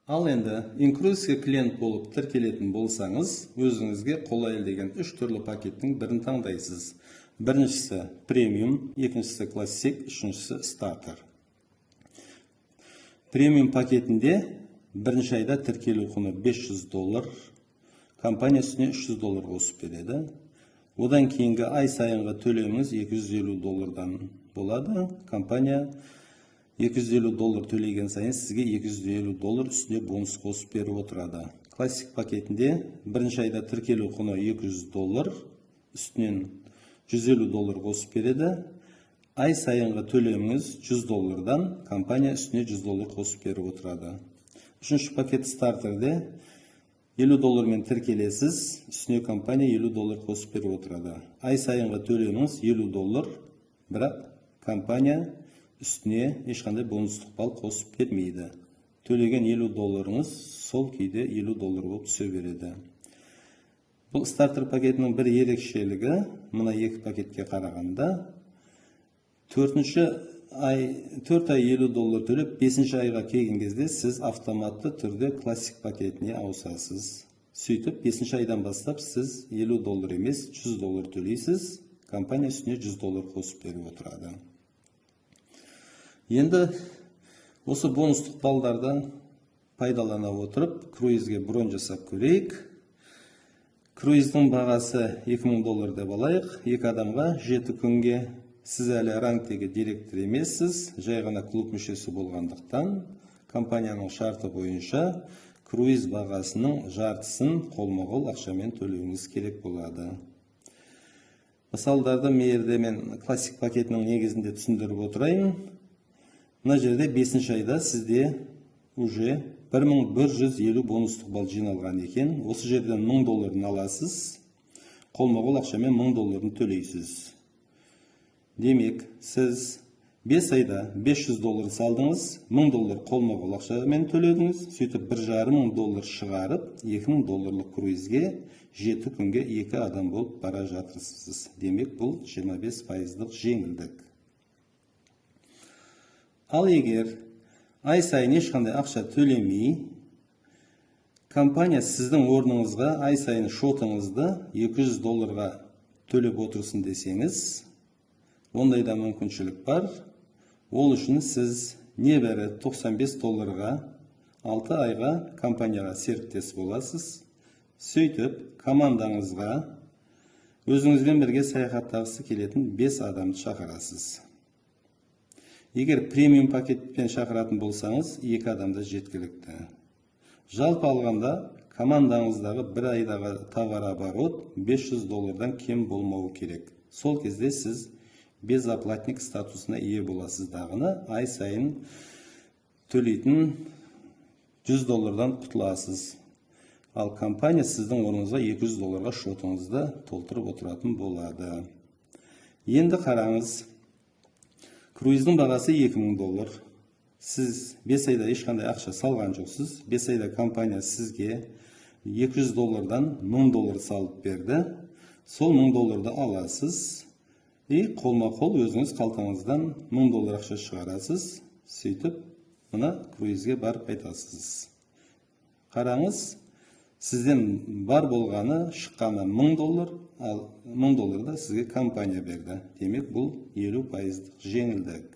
Ал енді инкрузге клиент болып тіркелетін болсаңыз, өзіңізге қолайлы деген 3 түрлі пакеттің бірін таңдайсыз. Біріншісі премиум, екіншісі классик, үшіншісі стартер. Премиум пакетінде бірінші айда тіркелу құны $500, компания үстіне $300 қосып береді. Одан кейінгі ай сайынғы төлеміңіз $250 болады. Компания $250 төлеген сайын сізге $250 үстіне бонус қосып беріп отырады. Классик пакетінде бірінші айда тіркелу құны $200, үстінен $150 қосып береді. Ай сайынғы төлеміңіз $100-дан компания үстіне $100 қосып беріп отырады. Үшінші пакет стартерде $50 мен тіркелесіз, үстіне компания $50 қосып беріп отырады. Ай сайынғы төлеміңіз $50, бірақ компания үстіне ешқандай бонустық балл қосып бермейді. Төлеген $50-ыңыз сол кейде $50 болып түсе береді. Бұл стартер пакетінің бір ерекшелігі, мына екі пакетке қарағанда, 4 ай $50 төлеп, 5 айға келген кезде сіз автоматты түрде классик пакетіне ауысасыз. Сөйтіп, 5 айдан бастап сіз $50 емес, $100 төлейсіз, компания үстіне $100 қосып беріп отырады. Енді осы бонустық балдардан пайдалана отырып, круизге бронь жасап көрейік. Круиздің бағасы $2000 деп алайық. 2 адамға 7 күнге. Сіз әлі ранктегі директор емессіз, жай ғана клуб мүшесі болғандықтан, компанияның шарты бойынша круиз бағасының жартысын қолма-қол ақшамен төлеуіңіз керек болады. Мысалдарды мерде мен классик пакетінің негізінде түсіндіріп отырайын. Мына жерде 5 айда сізде уже 1150 бонустық балл жиналған екен. Осы жерден $1000 аласыз, қолма-қол ақшамен $1000 төлейсіз. Демек, сіз 5 айда $500 салдыңыз, $1000 қолма-қол ақшамен төледіңіз, сөйтіп $1500 шығарып, $2000 круизге 7 күнге 2 адам болып бара жатырсыз. Демек, бұл 25% жеңілдік. Ал егер ай сайын ешқандай ақша төлемей, компания сіздің орныңызға ай сайын шотыңызды $200 төлеп отырсын десеңіз, ондайда мүмкіншілік бар. Ол үшін сіз небәрі $95 6 айға компанияға серіктес боласыз. Сөйтіп, командаңызға өзіңізбен бірге саяхаттағысы келетін 5 адамды шақырасыз. Егер премиум пакетпен шақыратын болсаңыз, 2 адамда жеткілікті. Жалпы алғанда, командаңыздағы бір айдағы товар оборот $500-дан кем болмауы керек. Сол кезде сіз безоплатник статусына ие боласыз дағыны, ай сайын төлейтін $100-дан құтыласыз. Ал компания сіздің орныңызға $200 шотыңызды толтырып отыратын болады. Енді қараңыз, круиздің бағасы $2000. Сіз 5 айда ешқандай ақша салған жоқсыз. 5 айда компания сізге $200-дан $1000 салып берді. Сол $1000-ды аласыз. Қолма-қол өзіңіз қалтаңыздан $1000 ақша шығарасыз. Сөйтіп, мына круизге барып қайтасыз. Қараңыз, сізден бар болғаны шыққаны $1000, ал $1000 да сізге компания берді. Демек, бұл 50% жеңілдік.